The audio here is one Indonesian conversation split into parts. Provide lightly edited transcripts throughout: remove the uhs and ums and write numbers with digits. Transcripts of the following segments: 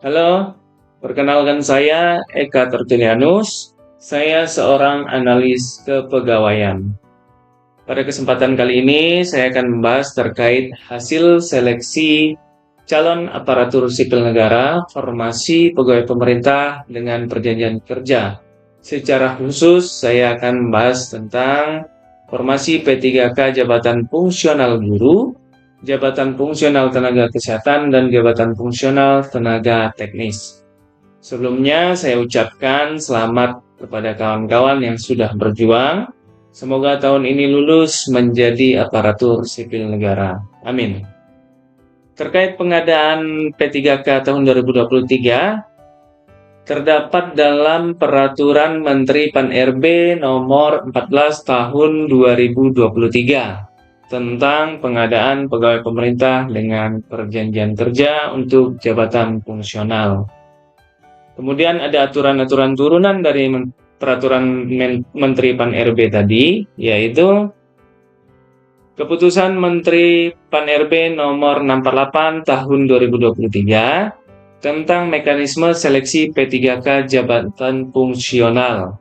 Halo, perkenalkan saya Eka Tertulianus. Saya seorang analis kepegawaian. Pada kesempatan kali ini, saya akan membahas terkait hasil seleksi calon aparatur sipil negara, formasi pegawai pemerintah dengan perjanjian kerja. Secara khusus, saya akan membahas tentang formasi P3K Jabatan Fungsional Guru, Jabatan Fungsional Tenaga Kesehatan, dan Jabatan Fungsional Tenaga Teknis. Sebelumnya, saya ucapkan selamat kepada kawan-kawan yang sudah berjuang. Semoga tahun ini lulus menjadi aparatur sipil negara. Amin. Terkait pengadaan P3K tahun 2023, terdapat dalam Peraturan Menteri Pan-RB nomor 14 tahun 2023 tentang pengadaan pegawai pemerintah dengan perjanjian kerja untuk jabatan fungsional. Kemudian ada aturan-aturan turunan dari Peraturan Menteri Pan-RB tadi, yaitu Keputusan Menteri Pan-RB nomor 648 tahun 2023 tentang mekanisme seleksi P3K jabatan fungsional.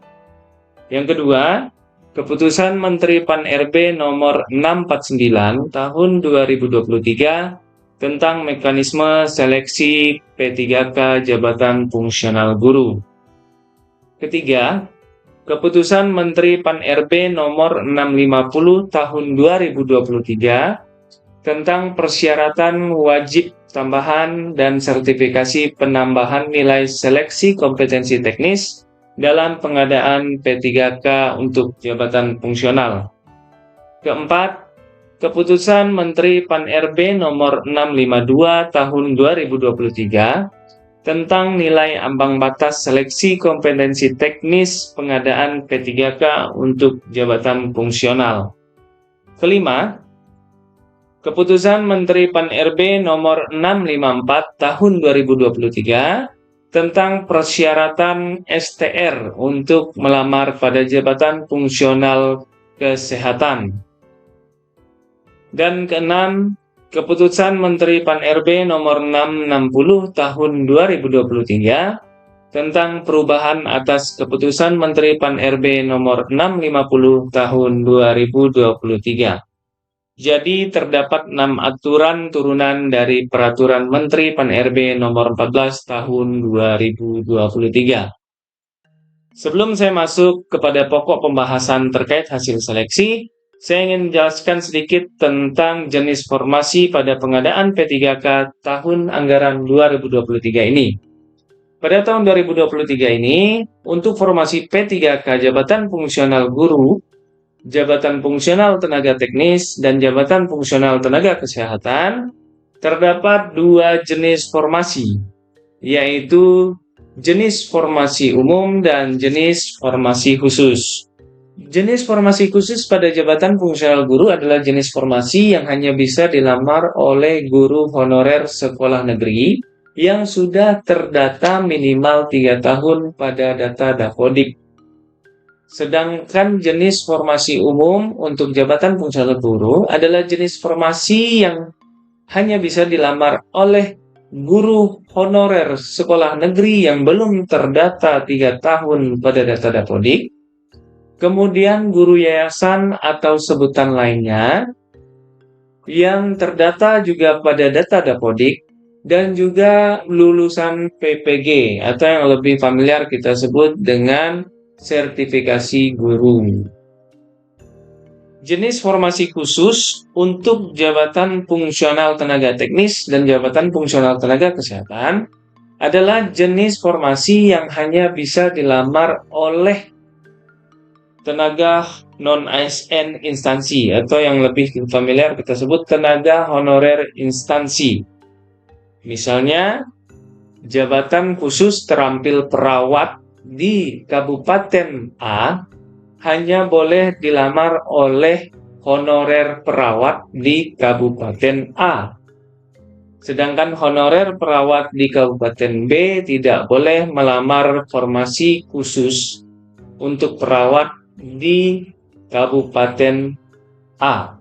Yang kedua, Keputusan Menteri Pan-RB nomor 649 tahun 2023 tentang mekanisme seleksi P3K jabatan fungsional guru. Ketiga, Keputusan Menteri Pan-RB nomor 650 tahun 2023 tentang persyaratan wajib tambahan dan sertifikasi penambahan nilai seleksi kompetensi teknis dalam pengadaan P3K untuk jabatan fungsional. Keempat, Keputusan Menteri Pan-RB nomor 652 tahun 2023 tentang nilai ambang batas seleksi kompetensi teknis pengadaan P3K untuk jabatan fungsional. Kelima, Keputusan Menteri Pan-RB nomor 654 tahun 2023 tentang persyaratan STR untuk melamar pada jabatan fungsional kesehatan. Dan keenam, Keputusan Menteri Pan-RB nomor 660 tahun 2023 tentang perubahan atas Keputusan Menteri Pan-RB nomor 650 tahun 2023. Jadi terdapat 6 aturan turunan dari Peraturan Menteri Pan-RB nomor 14 tahun 2023. Sebelum saya masuk kepada pokok pembahasan terkait hasil seleksi, saya ingin menjelaskan sedikit tentang jenis formasi pada pengadaan P3K tahun anggaran 2023 ini. Pada tahun 2023 ini, untuk formasi P3K Jabatan Fungsional Guru, Jabatan Fungsional Tenaga Teknis, dan Jabatan Fungsional Tenaga Kesehatan, terdapat 2 jenis formasi, yaitu jenis formasi umum dan jenis formasi khusus. Jenis formasi khusus pada jabatan fungsional guru adalah jenis formasi yang hanya bisa dilamar oleh guru honorer sekolah negeri yang sudah terdata minimal 3 tahun pada data Dapodik. Sedangkan jenis formasi umum untuk jabatan fungsional guru adalah jenis formasi yang hanya bisa dilamar oleh guru honorer sekolah negeri yang belum terdata 3 tahun pada data Dapodik, kemudian guru yayasan atau sebutan lainnya yang terdata juga pada data Dapodik, dan juga lulusan PPG atau yang lebih familiar kita sebut dengan sertifikasi guru. Jenis formasi khusus untuk jabatan fungsional tenaga teknis dan jabatan fungsional tenaga kesehatan adalah jenis formasi yang hanya bisa dilamar oleh tenaga non-ASN instansi atau yang lebih familiar kita sebut tenaga honorer instansi. Misalnya, jabatan khusus terampil perawat di Kabupaten A hanya boleh dilamar oleh honorer perawat di Kabupaten A. Sedangkan honorer perawat di Kabupaten B tidak boleh melamar formasi khusus untuk perawat di Kabupaten A.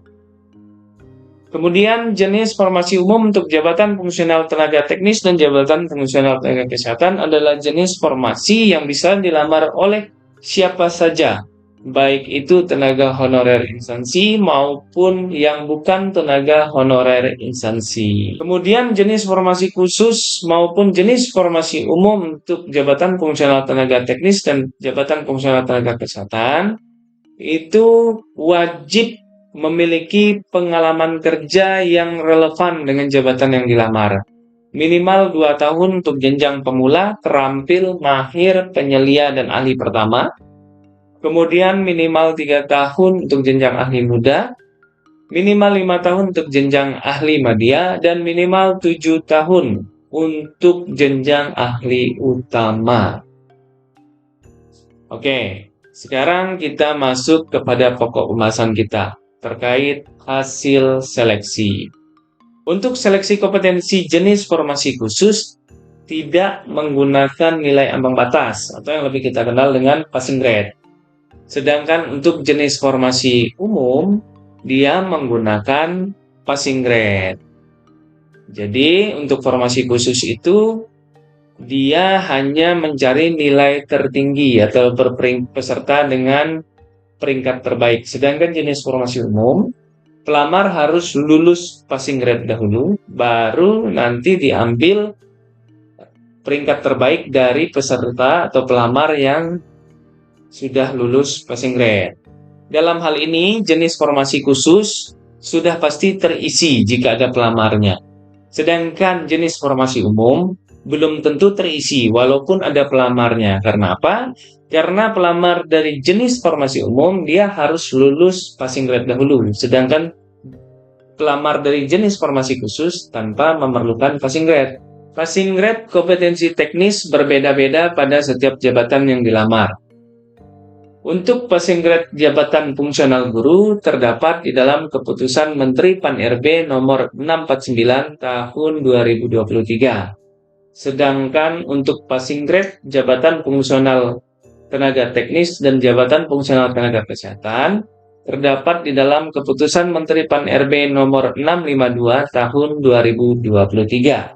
Kemudian jenis formasi umum untuk jabatan fungsional tenaga teknis dan jabatan fungsional tenaga kesehatan adalah jenis formasi yang bisa dilamar oleh siapa saja, baik itu tenaga honorer instansi maupun yang bukan tenaga honorer instansi. Kemudian jenis formasi khusus maupun jenis formasi umum untuk jabatan fungsional tenaga teknis dan jabatan fungsional tenaga kesehatan itu wajib memiliki pengalaman kerja yang relevan dengan jabatan yang dilamar. Minimal 2 tahun untuk jenjang pemula, terampil, mahir, penyelia, dan ahli pertama. Kemudian minimal 3 tahun untuk jenjang ahli muda, minimal 5 tahun untuk jenjang ahli madya, dan minimal 7 tahun untuk jenjang ahli utama. Oke, sekarang kita masuk kepada pokok pembahasan kita terkait hasil seleksi. Untuk seleksi kompetensi jenis formasi khusus tidak menggunakan nilai ambang batas atau yang lebih kita kenal dengan passing grade. Sedangkan untuk jenis formasi umum dia menggunakan passing grade. Jadi untuk formasi khusus itu dia hanya mencari nilai tertinggi atau peserta dengan peringkat terbaik. Sedangkan jenis formasi umum, pelamar harus lulus passing grade dahulu, baru nanti diambil peringkat terbaik dari peserta atau pelamar yang sudah lulus passing grade. Dalam hal ini, jenis formasi khusus sudah pasti terisi jika ada pelamarnya. Sedangkan jenis formasi umum belum tentu terisi walaupun ada pelamarnya. Karena apa? Karena pelamar dari jenis formasi umum dia harus lulus passing grade dahulu, sedangkan pelamar dari jenis formasi khusus tanpa memerlukan passing grade. Passing grade kompetensi teknis berbeda-beda pada setiap jabatan yang dilamar. Untuk passing grade jabatan fungsional guru terdapat di dalam Keputusan Menteri Pan-RB nomor 649 tahun 2023. Sedangkan untuk passing grade jabatan fungsional tenaga teknis dan jabatan fungsional tenaga kesehatan terdapat di dalam Keputusan Menteri Pan-RB nomor 652 tahun 2023.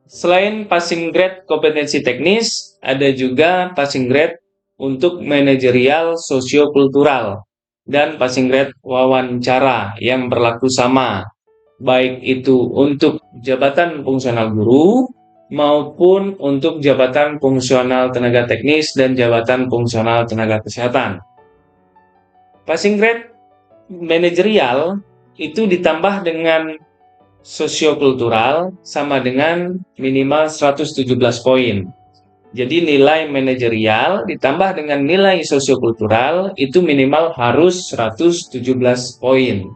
Selain passing grade kompetensi teknis, ada juga passing grade untuk manajerial sosiokultural dan passing grade wawancara yang berlaku sama, baik itu untuk jabatan fungsional guru maupun untuk jabatan fungsional tenaga teknis dan jabatan fungsional tenaga kesehatan. Passing grade manajerial itu ditambah dengan sosiokultural sama dengan minimal 117 poin. Jadi nilai manajerial ditambah dengan nilai sosiokultural itu minimal harus 117 poin.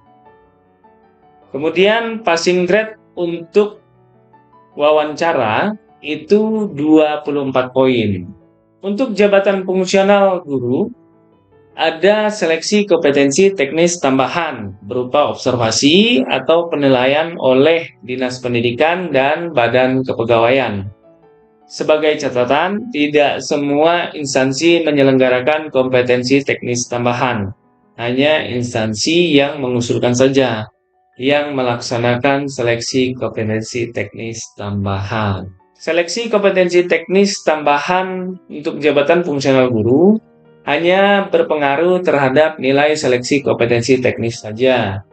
Kemudian passing grade untuk wawancara itu 24 poin. Untuk jabatan fungsional guru, ada seleksi kompetensi teknis tambahan berupa observasi atau penilaian oleh Dinas Pendidikan dan Badan Kepegawaian. Sebagai catatan, tidak semua instansi menyelenggarakan kompetensi teknis tambahan. Hanya instansi yang mengusulkan saja yang melaksanakan seleksi kompetensi teknis tambahan. Seleksi kompetensi teknis tambahan untuk jabatan fungsional guru hanya berpengaruh terhadap nilai seleksi kompetensi teknis saja.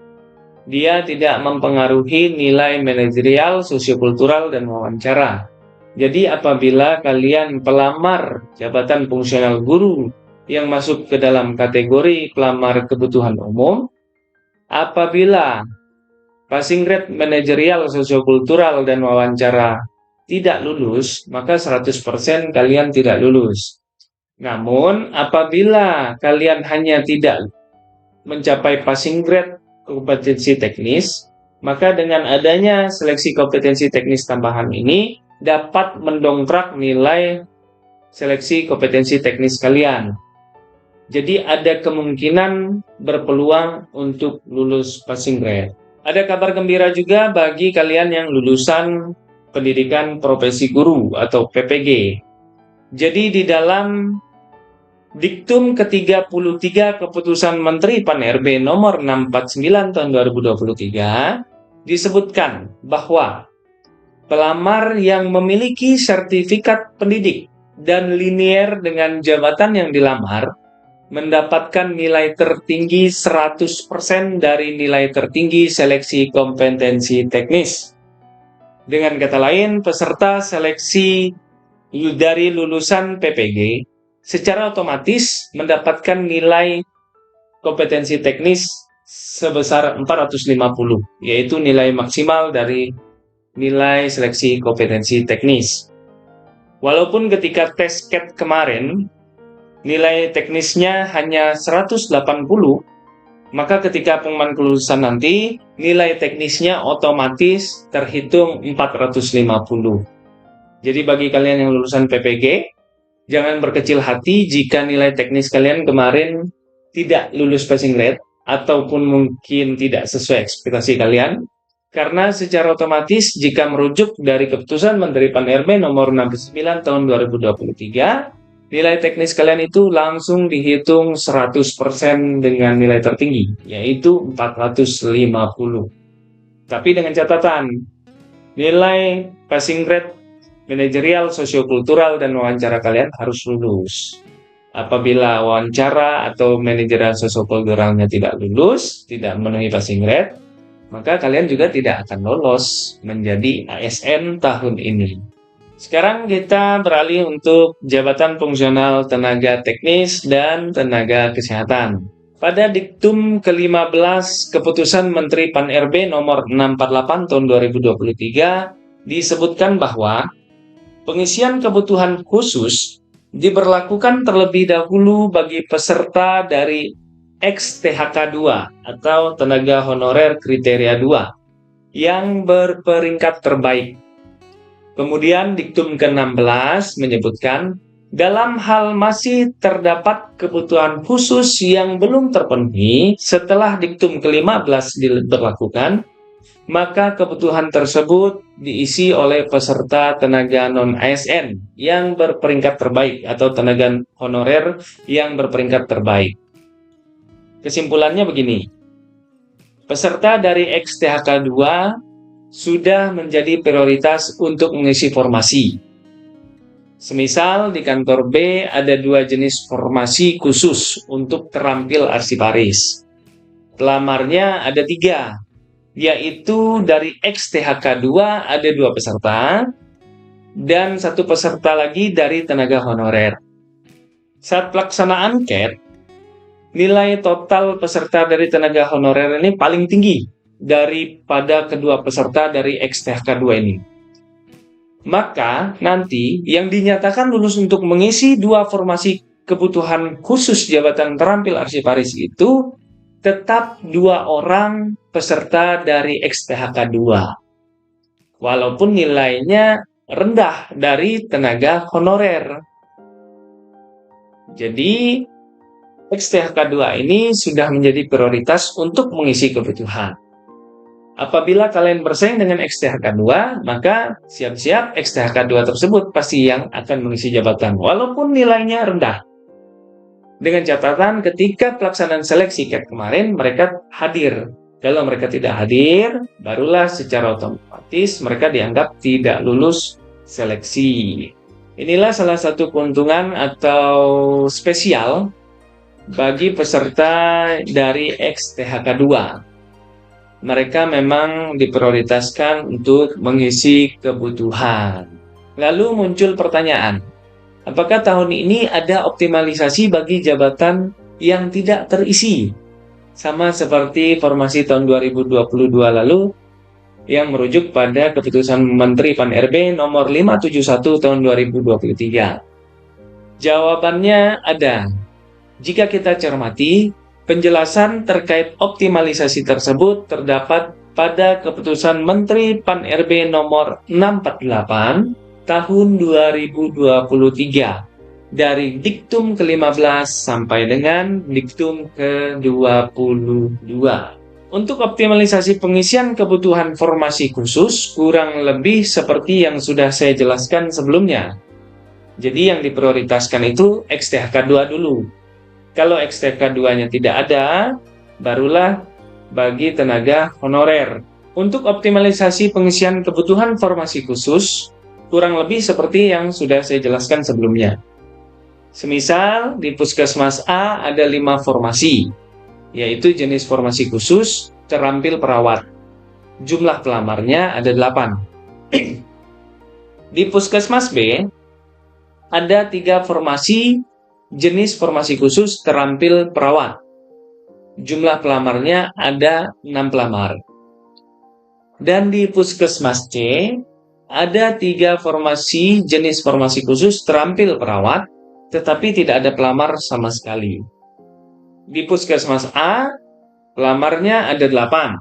Dia tidak mempengaruhi nilai manajerial, sosiokultural, dan wawancara. Jadi apabila kalian pelamar jabatan fungsional guru yang masuk ke dalam kategori pelamar kebutuhan umum, apabila passing grade manajerial, sosiokultural, dan wawancara tidak lulus, maka 100% kalian tidak lulus. Namun, apabila kalian hanya tidak mencapai passing grade kompetensi teknis, maka dengan adanya seleksi kompetensi teknis tambahan ini dapat mendongkrak nilai seleksi kompetensi teknis kalian. Jadi ada kemungkinan berpeluang untuk lulus passing grade. Ada kabar gembira juga bagi kalian yang lulusan pendidikan profesi guru atau PPG. Jadi di dalam Diktum ke-33 Keputusan Menteri Pan-RB nomor 649 tahun 2023 disebutkan bahwa pelamar yang memiliki sertifikat pendidik dan linier dengan jabatan yang dilamar mendapatkan nilai tertinggi 100% dari nilai tertinggi seleksi kompetensi teknis. Dengan kata lain, peserta seleksi dari lulusan PPG secara otomatis mendapatkan nilai kompetensi teknis sebesar 450, yaitu nilai maksimal dari nilai seleksi kompetensi teknis. Walaupun ketika tes CAT kemarin, nilai teknisnya hanya 180, maka ketika pengumuman kelulusan nanti, nilai teknisnya otomatis terhitung 450. Jadi bagi kalian yang lulusan PPG, jangan berkecil hati jika nilai teknis kalian kemarin tidak lulus passing grade, ataupun mungkin tidak sesuai ekspektasi kalian, karena secara otomatis jika merujuk dari Keputusan Menteri Pan-RB nomor 69 tahun 2023, nilai teknis kalian itu langsung dihitung 100% dengan nilai tertinggi, yaitu 450. Tapi dengan catatan, nilai passing grade manajerial, sosiokultural, dan wawancara kalian harus lulus. Apabila wawancara atau manajerial sosiokulturalnya tidak lulus, tidak memenuhi passing grade, maka kalian juga tidak akan lolos menjadi ASN tahun ini. Sekarang kita beralih untuk jabatan fungsional tenaga teknis dan tenaga kesehatan. Pada diktum ke-15 Keputusan Menteri Pan-RB nomor 648 tahun 2023 disebutkan bahwa pengisian kebutuhan khusus diberlakukan terlebih dahulu bagi peserta dari XTHK 2 atau tenaga honorer kriteria 2 yang berperingkat terbaik. Kemudian diktum ke-16 menyebutkan, dalam hal masih terdapat kebutuhan khusus yang belum terpenuhi setelah diktum ke-15 diberlakukan, maka kebutuhan tersebut diisi oleh peserta tenaga non-ASN yang berperingkat terbaik atau tenaga honorer yang berperingkat terbaik. Kesimpulannya begini, peserta dari XTHK 2 sudah menjadi prioritas untuk mengisi formasi. Semisal di kantor B ada 2 jenis formasi khusus untuk terampil arsiparis. Pelamarnya ada 3, yaitu dari XTHK 2 ada 2 peserta, dan 1 peserta lagi dari tenaga honorer. Saat pelaksanaan CAT, nilai total peserta dari tenaga honorer ini paling tinggi daripada kedua peserta dari XTHK 2 ini. Maka nanti yang dinyatakan lulus untuk mengisi 2 formasi kebutuhan khusus jabatan terampil arsiparis itu tetap 2 orang peserta dari XTHK 2. Walaupun nilainya rendah dari tenaga honorer. Jadi XTHK 2 ini sudah menjadi prioritas untuk mengisi kebutuhan. Apabila kalian bersaing dengan XTHK 2, maka siap-siap XTHK 2 tersebut pasti yang akan mengisi jabatan, walaupun nilainya rendah. Dengan catatan ketika pelaksanaan seleksi CAT kemarin, mereka hadir. Kalau mereka tidak hadir, barulah secara otomatis mereka dianggap tidak lulus seleksi. Inilah salah satu keuntungan atau spesial bagi peserta dari XTHK 2. Mereka memang diprioritaskan untuk mengisi kebutuhan. Lalu muncul pertanyaan, apakah tahun ini ada optimalisasi bagi jabatan yang tidak terisi? Sama seperti formasi tahun 2022 lalu yang merujuk pada Keputusan Menteri Pan-RB nomor 571 tahun 2023. Jawabannya ada. Jika kita cermati, penjelasan terkait optimalisasi tersebut terdapat pada Keputusan Menteri Pan-RB nomor 648 tahun 2023 dari diktum ke-15 sampai dengan diktum ke-22. Untuk optimalisasi pengisian kebutuhan formasi khusus kurang lebih seperti yang sudah saya jelaskan sebelumnya. Jadi yang diprioritaskan itu XTHK 2 dulu. Kalau XTHK 2-nya tidak ada, barulah bagi tenaga honorer. Untuk optimalisasi pengisian kebutuhan formasi khusus, kurang lebih seperti yang sudah saya jelaskan sebelumnya. Semisal di Puskesmas A ada 5 formasi, yaitu jenis formasi khusus, terampil perawat. Jumlah pelamarnya ada 8. Di Puskesmas B ada 3 formasi jenis formasi khusus terampil perawat. Jumlah pelamarnya ada 6 pelamar. Dan di Puskesmas C ada 3 formasi jenis formasi khusus terampil perawat, tetapi tidak ada pelamar sama sekali. Di Puskesmas A, pelamarnya ada 8,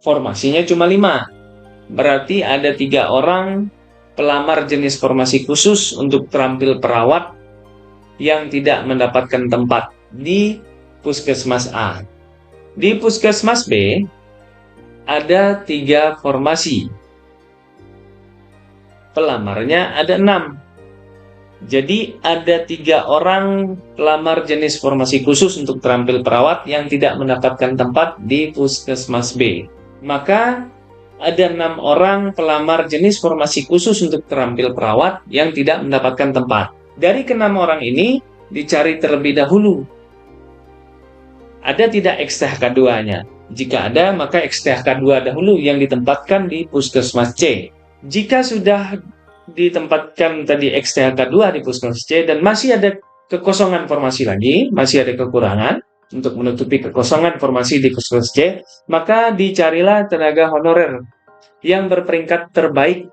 formasinya cuma 5. Berarti ada 3 orang pelamar jenis formasi khusus untuk terampil perawat yang tidak mendapatkan tempat di Puskesmas A. Di Puskesmas B, ada 3 formasi. Pelamarnya ada 6. Jadi ada 3 orang pelamar jenis formasi khusus untuk terampil perawat yang tidak mendapatkan tempat di Puskesmas B. Maka ada 6 orang pelamar jenis formasi khusus untuk terampil perawat yang tidak mendapatkan tempat. Dari ke-6 orang ini dicari terlebih dahulu, ada tidak XTHK 2-nya? Jika ada, maka XTHK 2 dahulu yang ditempatkan di Puskesmas C. Jika sudah ditempatkan tadi XTHK 2 di Puskesmas C dan masih ada kekosongan formasi lagi, masih ada kekurangan untuk menutupi kekosongan formasi di Puskesmas C, maka dicarilah tenaga honorer yang berperingkat terbaik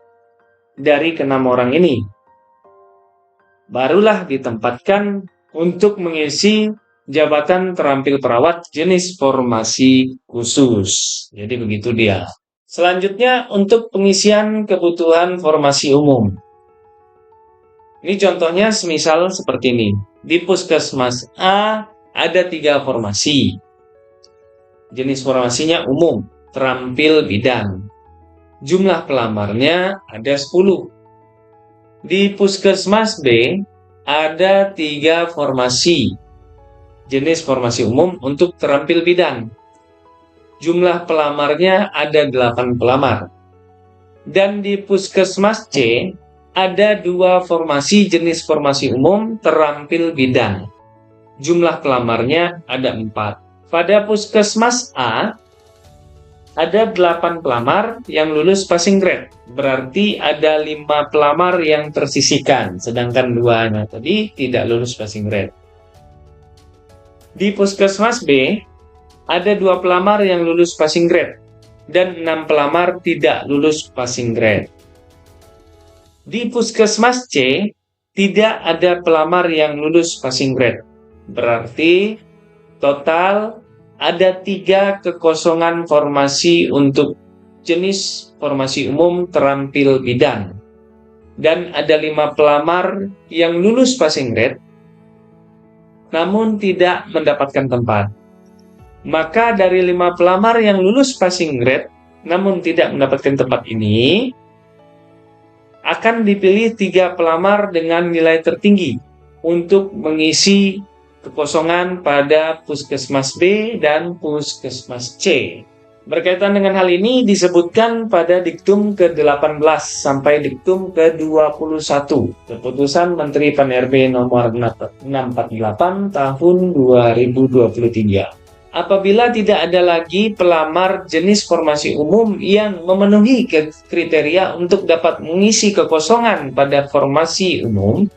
dari ke-6 orang ini. Barulah ditempatkan untuk mengisi jabatan terampil perawat jenis formasi khusus. Jadi begitu dia. Selanjutnya untuk pengisian kebutuhan formasi umum. Ini contohnya semisal seperti ini. Di Puskesmas A ada 3 formasi. Jenis formasinya umum, terampil bidan. Jumlah pelamarnya ada 10. Di Puskesmas B ada 3 formasi. Jenis formasi umum untuk terampil bidan. Jumlah pelamarnya ada 8 pelamar. Dan di Puskesmas C ada 2 formasi jenis formasi umum terampil bidan. Jumlah pelamarnya ada 4. Pada Puskesmas A ada 8 pelamar yang lulus passing grade. Berarti ada 5 pelamar yang tersisihkan, sedangkan 2-nya tadi tidak lulus passing grade. Di Puskesmas B, ada 2 pelamar yang lulus passing grade dan 6 pelamar tidak lulus passing grade. Di Puskesmas C, tidak ada pelamar yang lulus passing grade. Berarti total ada 3 kekosongan formasi untuk jenis formasi umum terampil bidan. Dan ada 5 pelamar yang lulus passing grade namun tidak mendapatkan tempat. Maka dari 5 pelamar yang lulus passing grade namun tidak mendapatkan tempat ini, akan dipilih 3 pelamar dengan nilai tertinggi untuk mengisi kekosongan pada Puskesmas B dan Puskesmas C. Berkaitan dengan hal ini disebutkan pada diktum ke-18 sampai diktum ke-21 Keputusan Menteri Pan-RB nomor 648 tahun 2023. Apabila tidak ada lagi pelamar jenis formasi umum yang memenuhi kriteria untuk dapat mengisi kekosongan pada formasi umum,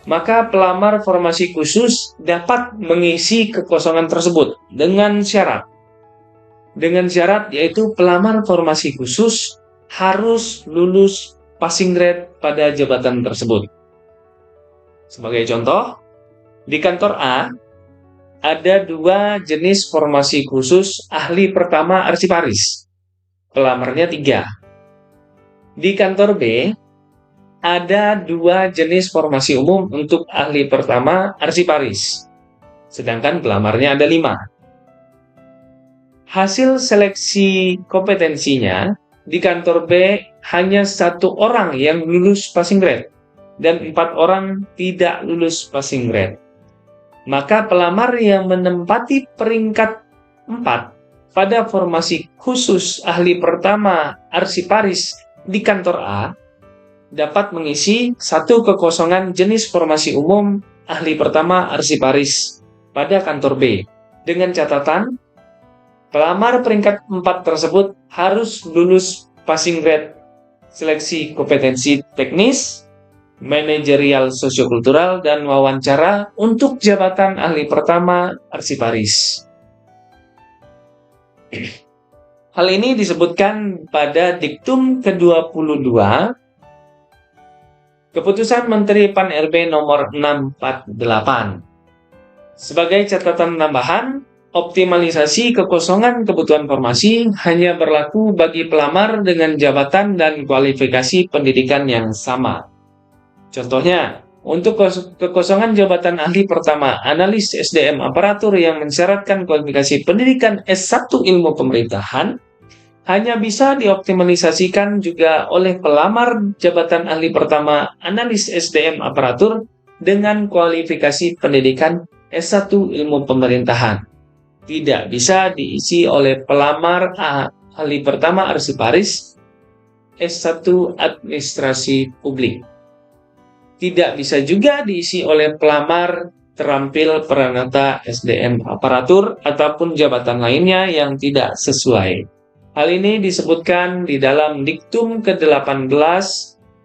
maka pelamar formasi khusus dapat mengisi kekosongan tersebut dengan syarat. Dengan syarat yaitu pelamar formasi khusus harus lulus passing grade pada jabatan tersebut. Sebagai contoh, di kantor A ada 2 jenis formasi khusus ahli pertama arsiparis. Pelamarnya 3. Di kantor B ada 2 jenis formasi umum untuk ahli pertama arsiparis. Sedangkan pelamarnya ada 5. Hasil seleksi kompetensinya, di kantor B hanya 1 orang yang lulus passing grade. dan 4 orang tidak lulus passing grade. Maka pelamar yang menempati peringkat 4 pada formasi khusus ahli pertama arsiparis di kantor A dapat mengisi satu kekosongan jenis formasi umum ahli pertama arsiparis pada kantor B. Dengan catatan, pelamar peringkat 4 tersebut harus lulus passing grade seleksi kompetensi teknis, manajerial sosiokultural, dan wawancara untuk jabatan ahli pertama arsiparis. Hal ini disebutkan pada diktum ke-22 Keputusan Menteri Pan-RB nomor 648. Sebagai catatan tambahan, optimalisasi kekosongan kebutuhan formasi hanya berlaku bagi pelamar dengan jabatan dan kualifikasi pendidikan yang sama. Contohnya, untuk kekosongan jabatan ahli pertama analis SDM aparatur yang mensyaratkan kualifikasi pendidikan S1 ilmu pemerintahan, hanya bisa dioptimalisasikan juga oleh pelamar jabatan ahli pertama analis SDM aparatur dengan kualifikasi pendidikan S1 ilmu pemerintahan. Tidak bisa diisi oleh pelamar ahli pertama arsiparis S1 administrasi publik. Tidak bisa juga diisi oleh pelamar terampil peranata SDM aparatur ataupun jabatan lainnya yang tidak sesuai. Hal ini disebutkan di dalam diktum ke-18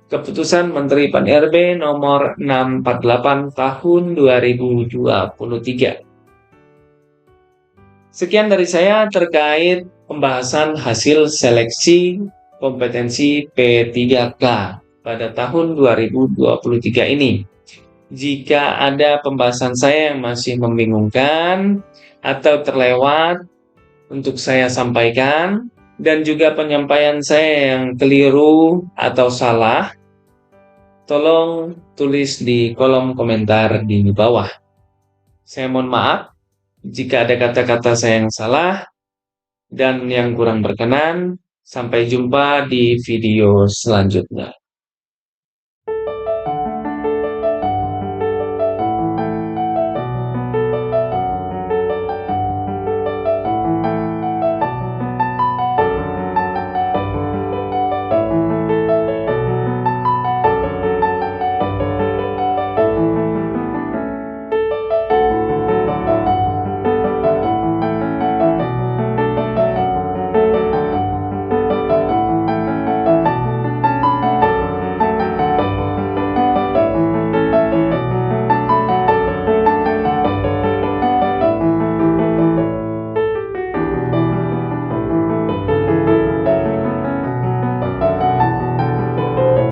Keputusan Menteri Pan-RB nomor 648 tahun 2023. Sekian dari saya terkait pembahasan hasil seleksi kompetensi P3K pada tahun 2023 ini. Jika ada pembahasan saya yang masih membingungkan atau terlewat untuk saya sampaikan, dan juga penyampaian saya yang keliru atau salah, tolong tulis di kolom komentar di bawah. Saya mohon maaf jika ada kata-kata saya yang salah dan yang kurang berkenan. Sampai jumpa di video selanjutnya.